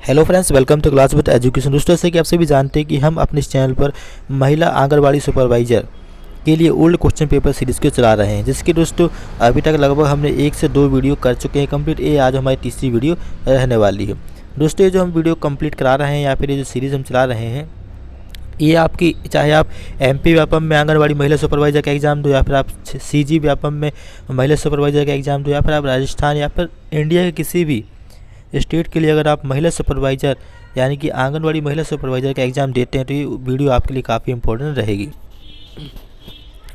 Hello friends, welcome to class with education. दोस्तों, जैसे कि आप सभी जानते हैं कि हम अपने इस चैनल पर महिला आंगनबाड़ी सुपरवाइजर के लिए ओल्ड क्वेश्चन पेपर सीरीज़ को चला रहे हैं, जिसके दोस्तों अभी तक लगभग हमने 1 से 2 वीडियो कर चुके हैं कंप्लीट। ये आज हमारी तीसरी वीडियो रहने वाली है। दोस्तों, ये जो हम वीडियो कंप्लीट करा रहे हैं या फिर ये जो सीरीज़ हम चला रहे हैं, ये आपकी चाहे आप MP व्यापम में आंगनबाड़ी महिला सुपरवाइजर का एग्ज़ाम दो, या फिर आप CG व्यापम में महिला सुपरवाइजर का एग्ज़ाम दो, या फिर आप राजस्थान या फिर इंडिया के किसी भी स्टेट के लिए अगर आप महिला सुपरवाइज़र यानी कि आंगनवाड़ी महिला सुपरवाइज़र का एग्ज़ाम देते हैं तो ये वीडियो आपके लिए काफ़ी इंपॉर्टेंट रहेगी।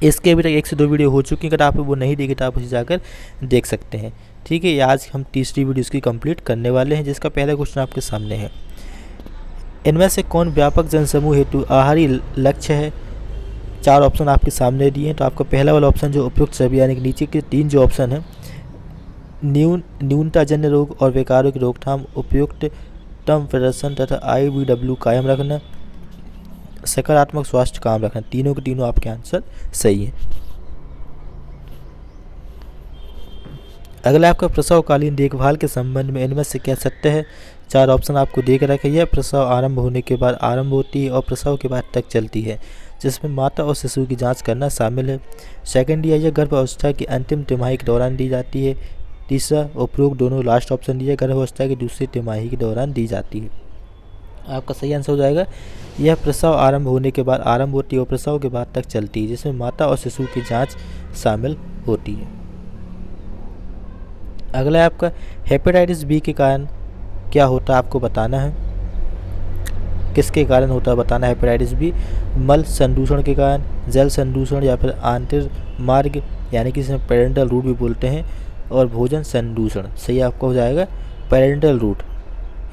इसके अभी तक 1 से 2 वीडियो हो चुकी हैं, अगर आप वो नहीं देखे तो आप उसे जाकर देख सकते हैं। ठीक है, आज हम तीसरी वीडियो इसकी कंप्लीट करने वाले हैं, जिसका पहला क्वेश्चन आपके सामने है। इनमें से कौन व्यापक जनसमूह हेतु आहारी लक्ष्य है? 4 ऑप्शन आपके सामने दिए हैं। तो आपका पहला वाला ऑप्शन जो उपयुक्त सभी यानी कि नीचे के 3 जो ऑप्शन है, न्यूनताजन्य रोग और विकारों की रोकथाम, उपयुक्त टर्म प्रदर्शन तथा IBW कायम रखना, सकारात्मक स्वास्थ्य कायम रखना, तीनों के तीनों आपके आंसर सही है। अगला आपका प्रसवकालीन देखभाल के संबंध में इनमें से क्या सत्य है? 4 ऑप्शन आपको दे के रखे। यह प्रसव आरंभ होने के बाद आरंभ होती है और प्रसव के बाद तक चलती है, जिसमें माता और शिशु की जांच करना शामिल है। सेकंड, यह गर्भावस्था की अंतिम तिमाही के दौरान दी जाती है। तीसरा, उपरोक्त दोनों लास्ट ऑप्शन दिए गर्भावस्था की दूसरी तिमाही के दौरान दी जाती है। आपका सही आंसर हो जाएगा, यह प्रसव आरंभ होने के बाद आरंभ होती है और प्रसव के बाद तक चलती है, जिसमें माता और शिशु की जांच शामिल होती है। अगला है आपका हेपेटाइटिस B के कारण क्या होता है, आपको बताना है। किसके कारण होता है बताना है हेपेटाइटिस B? मल संदूषण के कारण, जल संदूषण या फिर आंतर मार्ग यानी कि इसे पेरेंटल रूट भी बोलते हैं, और भोजन संदूषण। सही आपका हो जाएगा पेरेंटल रूट,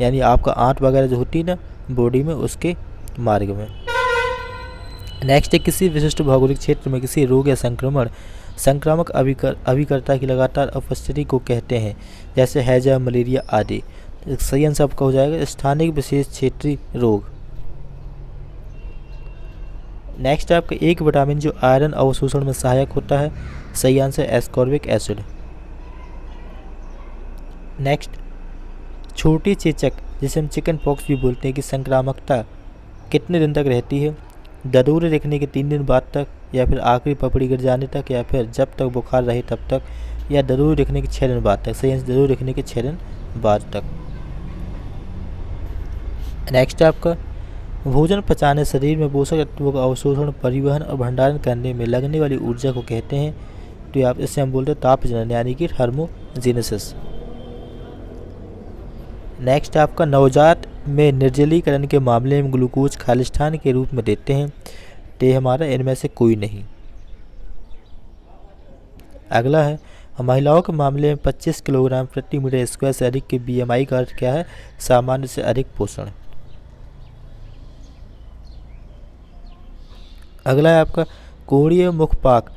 यानी आपका आंत वगैरह जो होती है ना बॉडी में, उसके मार्ग में। नेक्स्ट है, किसी विशिष्ट भौगोलिक क्षेत्र में किसी रोग या संक्रामक अभिकर्ता की लगातार उपस्थिति को कहते हैं, जैसे हैजा, मलेरिया आदि। सही आंसर आपका हो जाएगा स्थानिक विशेष क्षेत्रीय रोग। नेक्स्ट है आपका एक विटामिन जो आयरन अवशोषण में सहायक होता है। सही आंसर एस्कॉर्बिक एसिड। नेक्स्ट, छोटी चेचक जिसे हम चिकन पॉक्स भी बोलते हैं की संक्रामकता कितने दिन तक रहती है? ददूरे दिखने के 3 दिन बाद तक, या फिर आखिरी पपड़ी गिर जाने तक, या फिर जब तक बुखार रहे तब तक, या ददूरे दिखने के 6 दिन बाद तक। सही आंसर ददूरे दिखने के 6 दिन बाद तक। नेक्स्ट आपका भोजन पचाने, शरीर में पोषक तत्वों का अवशोषण, परिवहन और भंडारण करने में लगने वाली ऊर्जा को कहते हैं। तो आप इससे हम बोलते हैं ताप जनन यानी कि थर्मोजेनेसिस। नेक्स्ट आपका नवजात में निर्जलीकरण के मामले में ग्लूकोज खालिस्तान के रूप में देते हैं। तो ये हमारा इनमें से कोई नहीं। अगला है, महिलाओं के मामले में 25 किलोग्राम प्रति मीटर स्क्वायर से अधिक के BMI का अर्थ क्या है? सामान्य से अधिक पोषण। अगला है आपका कोणीय मुखपाक,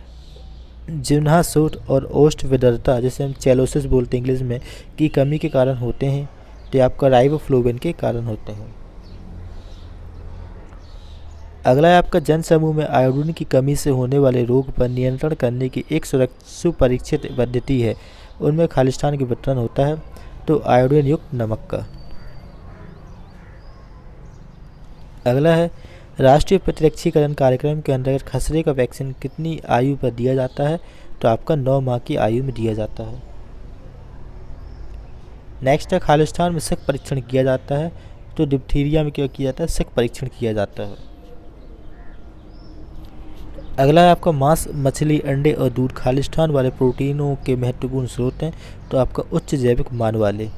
जिह्वा शोथ और ओष्ठ विदरता जिसे हम चेलोसिस बोलते हैं इंग्लिश में, की कमी के कारण होते हैं। तो आपका राइबोफ्लोविन के कारण होते हैं। अगला है आपका जनसमूह में आयोडीन की कमी से होने वाले रोग पर नियंत्रण करने की एक सुपरीक्षित पद्धति है, उनमें खालिस्तान के वितरण होता है। तो आयोडीन युक्त नमक का। अगला है, राष्ट्रीय प्रतिरक्षीकरण कार्यक्रम के अंतर्गत खसरे का वैक्सीन कितनी आयु पर दिया जाता है? तो आपका 9 माह की आयु में दिया जाता है। नेक्स्ट है, खालिस्तान में शक परीक्षण किया जाता है। तो डिप्थीरिया में क्या किया जाता है? शक परीक्षण किया जाता है। अगला है आपका मांस, मछली, अंडे और दूध खालिस्तान वाले प्रोटीनों के महत्वपूर्ण स्रोत हैं। तो आपका उच्च जैविक मान वाले।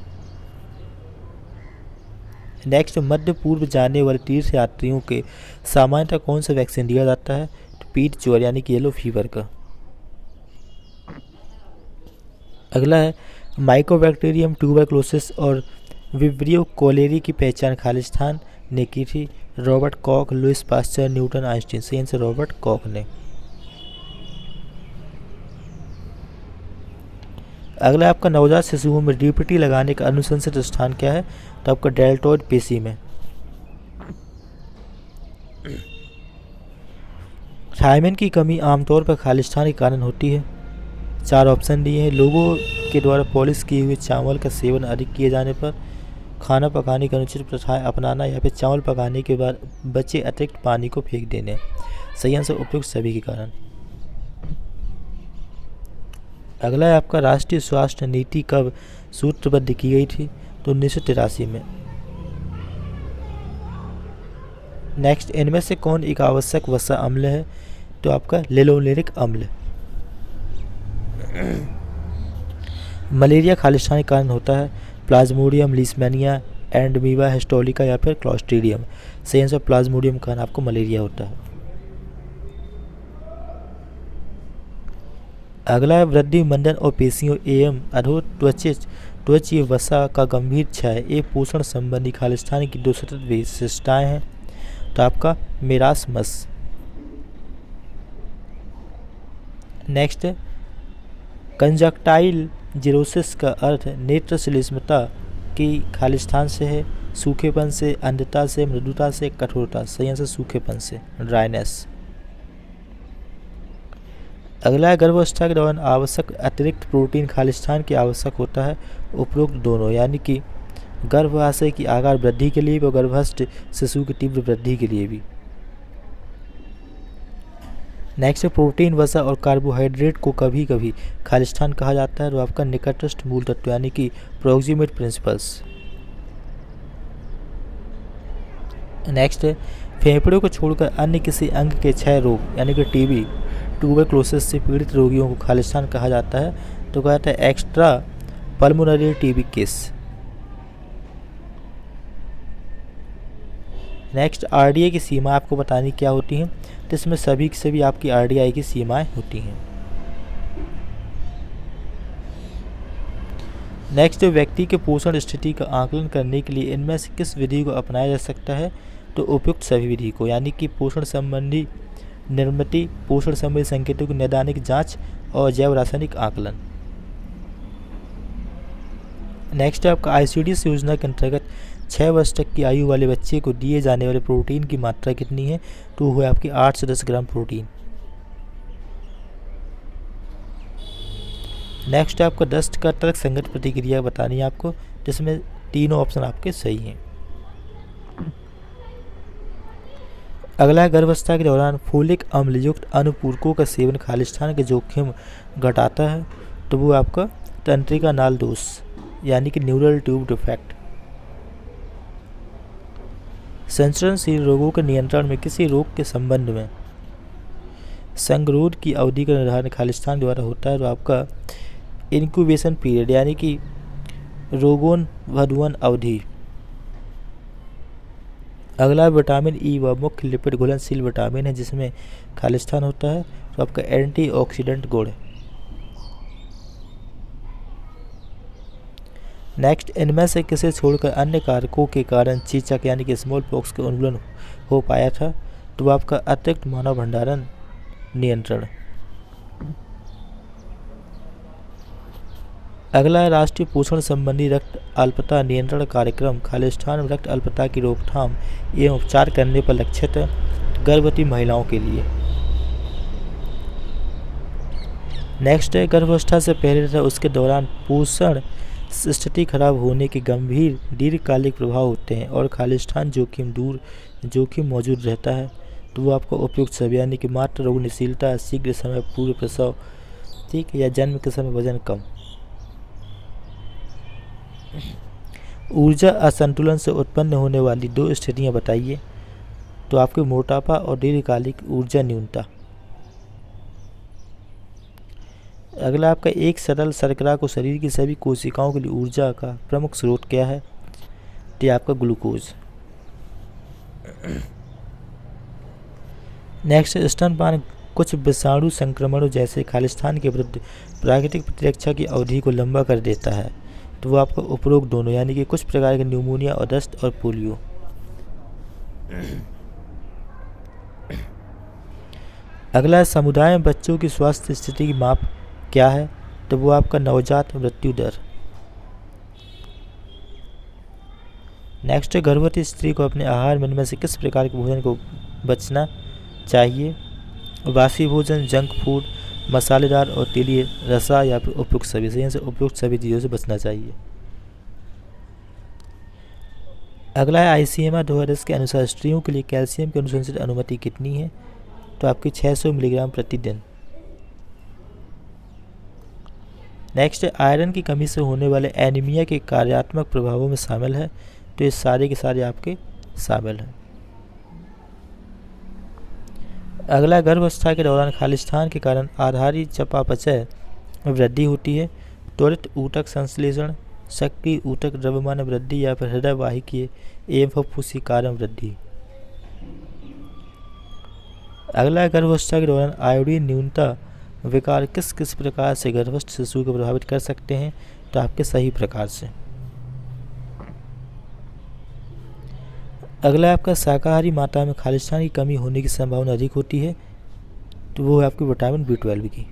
नेक्स्ट, मध्य पूर्व जाने वाले तीर्थ यात्रियों के सामान्यतः कौन सा वैक्सीन दिया जाता है? तो पीठ ज्वर यानी कि येलो फीवर का। अगला है, माइकोबैक्टीरियम ट्यूबरक्लोसिस और विब्रियो कोलेरी की पहचान खालिस्तान ने की थी। Robert Koch, Louis Pasteur, Newton, Einstein. सही आंसर रॉबर्ट कॉक ने। अगला आपका नवजात शिशुओं में DPT लगाने का अनुशंसित स्थान क्या है? तो आपका डेल्टॉइड पेशी में। थायमिन की कमी आमतौर पर खालिस्तान के कारण होती है। 4 ऑप्शन दिए हैं। लोगों के द्वारा पॉलिश किए हुए चावल का सेवन अधिक किए जाने पर, खाना पकाने की अनुचित प्रथाएं अपनाना या फिर चावल पकाने के बाद बचे अतिरिक्त पानी को फेंक देने। सही आंसर उपयुक्त सभी के कारण। अगला है आपका राष्ट्रीय स्वास्थ्य नीति कब सूत्रबद्ध की गई थी? तो 1983 में। नेक्स्ट, इनमें से कौन एक आवश्यक वसा अम्ल है? तो आपका लिनोलेनिक अम्ल। मलेरिया खालिस्तान के कारण होता है? प्लाज्मोडियम, लीशमैनिया, एंडमीबा हिस्टोलिका या फिर क्लॉस्ट्रीडियम। सही आंसर प्लाज्मोडियम के कारण आपको मलेरिया होता है। अगला है वृद्धि, मंडन और पेशियों एवं त्वचीय वसा का गंभीर क्षय ये पोषण संबंधी खालिस्तान की दो सतत विशिष्टताएं हैं। तो आपका मेरास्मस। नेक्स्ट, कंजक्टाइल जीरोसिस का अर्थ नेत्र श्लेष्मता की खालिस्तान से है, सूखेपन से, अंधता से, मृदुता से, कठोरता। सही आंसर सूखेपन से, ड्राइनेस। अगला है गर्भावस्था के दौरान आवश्यक अतिरिक्त प्रोटीन खालिस्तान की आवश्यक होता है? उपरोक्त दोनों, यानी कि गर्भाशय की आकार वृद्धि के लिए भी और गर्भस्थ शिशु की तीव्र वृद्धि के लिए भी। नेक्स्ट, प्रोटीन, वसा और कार्बोहाइड्रेट को कभी कभी खालिस्तान कहा जाता है? तो आपका निकटस्थ मूल तत्व, यानी कि प्रोक्सिमेट प्रिंसिपल्स। नेक्स्ट, फेफड़ों को छोड़कर अन्य किसी अंग के क्षय रोग यानी कि टीबी, ट्यूबरक्लोसिस से पीड़ित रोगियों को खालिस्तान कहा जाता है? तो कहता है extra pulmonary TB case. Next, RDI की सीमा आपको बतानी क्या होती हैं? तो इसमें सभी की सभी आपकी आरडीआई की सीमाएं होती हैं। नेक्स्ट, व्यक्ति के पोषण स्थिति का आकलन करने के लिए इनमें से किस विधि को अपनाया जा सकता है? तो उपयुक्त सभी विधि को, यानी कि पोषण संबंधी निर्मिति, पोषण संबंधी संकेतों की नैदानिक जांच और जैव रासायनिक आकलन। नेक्स्ट है आपका आईसीडीएस योजना के अंतर्गत 6 वर्ष तक की आयु वाले बच्चे को दिए जाने वाले प्रोटीन की मात्रा कितनी है? तो वो है आपकी 8 से 10 ग्राम प्रोटीन। नेक्स्ट है आपको दस्त का तर्क संगत प्रतिक्रिया बतानी है आपको, जिसमें तीनों ऑप्शन आपके सही हैं। अगला है गर्भावस्था के दौरान फोलिक अम्ल युक्त अनुपूरकों का सेवन खालिस्तान के जोखिम घटाता है? तो वो आपका तंत्रिका नाल दोष, यानी कि न्यूरल ट्यूब डिफेक्ट। संचरणशील रोगों के नियंत्रण में किसी रोग के संबंध में संगरोध की अवधि का निर्धारण खालिस्तान द्वारा होता है? तो आपका इंक्यूबेशन पीरियड, यानी कि रोगोन्वधन अवधि। अगला विटामिन ई व मुख्य लिपिड घुलनशील विटामिन है जिसमें खालिस्तान होता है? तो आपका एंटीऑक्सीडेंट गुण। नेक्स्ट, इनमें से किसे छोड़कर अन्य कारकों के कारण चेचक यानी कि स्मॉल पॉक्स का उन्मूलन हो पाया था? तो आपका अतिरिक्त मानव भंडारण नियंत्रण। अगला है राष्ट्रीय पोषण संबंधी रक्त अल्पता नियंत्रण कार्यक्रम खालिस्तान में रक्त अल्पता की रोकथाम एवं उपचार करने पर लक्षित है गर्भवती महिलाओं के लिए। नेक्स्ट है गर्भावस्था से पहले तथा उसके दौरान पोषण स्थिति खराब होने के गंभीर दीर्घकालिक प्रभाव होते हैं और खालिस्तान जोखिम मौजूद रहता है? तो वो आपको उपयुक्त सब, यानी कि मात्र रोगनशीलता, शीघ्र समय पूर्व प्रसव, ठीक है, या जन्म के समय वजन कम। ऊर्जा असंतुलन से उत्पन्न होने वाली 2 स्थितियां बताइए? तो आपके मोटापा और दीर्घकालिक ऊर्जा न्यूनता। अगला आपका एक सरल शर्करा को शरीर की सभी कोशिकाओं के लिए ऊर्जा का प्रमुख स्रोत क्या है? तो आपका ग्लूकोज। नेक्स्ट, स्तनपान कुछ विषाणु संक्रमणों जैसे खालिस्तान के विरुद्ध प्राकृतिक प्रतिरक्षा की अवधि को लंबा कर देता है? तो वो आपका उपरोक्त दोनों, यानी कि कुछ प्रकार के न्यूमोनिया और दस्त और पोलियो। अगला समुदाय में बच्चों की स्वास्थ्य स्थिति की माप क्या है? तो वो आपका नवजात मृत्यु दर। नेक्स्ट, गर्भवती स्त्री को अपने आहार में इनमें से किस प्रकार के भोजन को बचना चाहिए? बासी भोजन, जंक फूड, मसालेदार और तेलीय रसा या फिर उपयुक्त सभी। सही से उपयुक्त सभी चीज़ों से बचना चाहिए। अगला है ICMR 2010 के अनुसार स्त्रियों के लिए कैल्शियम की अनुशंसित अनुमति कितनी है? तो आपकी 600 मिलीग्राम प्रतिदिन। नेक्स्ट है आयरन की कमी से होने वाले एनीमिया के कार्यात्मक प्रभावों में शामिल है। तो ये सारे के सारे आपके शामिल हैं। अगला, गर्भावस्था के दौरान खालिस्तान के कारण आधारी चयापचय में वृद्धि होती है। त्वरित ऊतक संश्लेषण, सक्रिय ऊतक द्रव्यमान वृद्धि या फिर हृदय वाहिकीय एवं फुफ्फुसी कार्य वृद्धि। अगला, गर्भावस्था के दौरान आयोडीन न्यूनता विकार किस किस प्रकार से गर्भस्थ शिशु को प्रभावित कर सकते हैं? तो आपके सही प्रकार से। अगला आपका शाकाहारी माता में खालिस्तान की कमी होने की संभावना अधिक होती है। तो वो है आपकी विटामिन B12 की।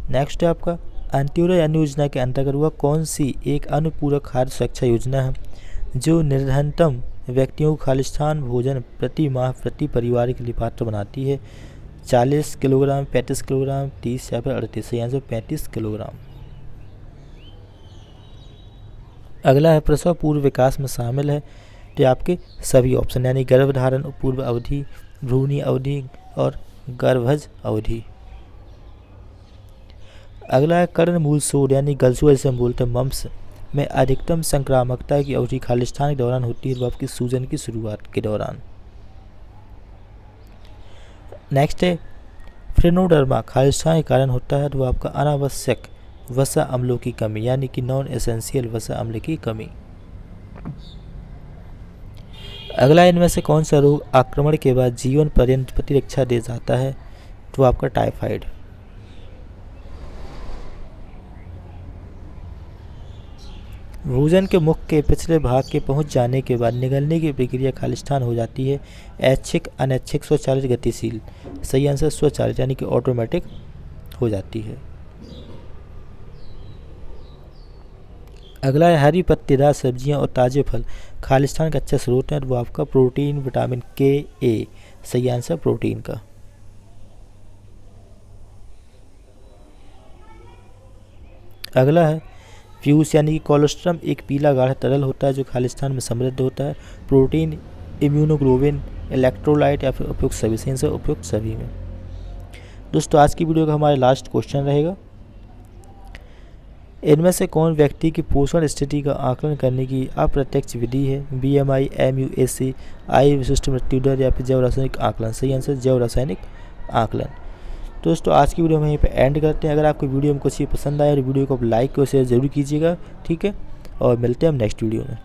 नेक्स्ट है आपका अंत्योदय अन्न योजना के अंतर्गत वह कौन सी एक अनुपूरक खाद्य सुरक्षा योजना है जो निर्धनतम व्यक्तियों को खालिस्तान भोजन प्रति माह प्रति परिवार के लिए पात्र बनाती है? 40 किलोग्राम, 35 किलोग्राम, 30 या फिर 38, यानी 35 किलोग्राम। अगला है प्रसव पूर्व विकास में शामिल है। तो आपके सभी ऑप्शन, यानी गर्भधारण पूर्व अवधि, भ्रूणी अवधि और गर्भज अवधि। अगला है कर्ण मूल शोध यानी गलसुआ जिसे हम बोलते हैं मम्स में अधिकतम संक्रामकता की अवधि खालिस्तान के दौरान होती है, वो आपकी सूजन की शुरुआत के दौरान। नेक्स्ट है फ्रेनोडर्मा खालिस्तान के कारण होता है, तो वो आपका अनावश्यक वसा अम्लों की कमी यानी कि नॉन एसेंशियल वसा अम्ल की कमी। अगला, इनमें से कौन सा रोग आक्रमण के बाद जीवन पर्यंत प्रतिरक्षा दे जाता है? तो आपका टाइफाइड। भोजन के मुख के पिछले भाग के पहुंच जाने के बाद निगलने की प्रक्रिया खालिस्तान हो जाती है ऐच्छिक, अनैच्छिक, स्वचालित, गतिशील। सही आंसर स्वचालित यानी कि ऑटोमेटिक हो जाती है। अगला है हरी पत्तेदार सब्जियां और ताजे फल खालिस्तान का अच्छा स्रोत है, वो आपका प्रोटीन विटामिन Ka। सही आंसर प्रोटीन का। अगला है फ्यूस यानी कि कोलोस्ट्रम एक पीला गाढ़ा तरल होता है जो खालिस्तान में समृद्ध होता है। प्रोटीन, इम्यूनोग्लोबिन, इलेक्ट्रोलाइट या फिर उपयुक्त सभी। सही से उपयुक्त सभी में। दोस्तों आज की वीडियो का हमारा लास्ट क्वेश्चन रहेगा, इनमें से कौन व्यक्ति की पोषण स्थिति का आकलन करने की अप्रत्यक्ष विधि है? BMI, MUAC, आय विशिष्ट मृत्यु दर या फिर जैव रासायनिक आकलन। सही आंसर जैव रासायनिक आकलन। दोस्तों आज की वीडियो में यहीं पे एंड करते हैं। अगर आपको वीडियो में कुछ ही पसंद आया तो वीडियो को आप लाइक और शेयर जरूर कीजिएगा, ठीक है। और मिलते हैं हम नेक्स्ट वीडियो में।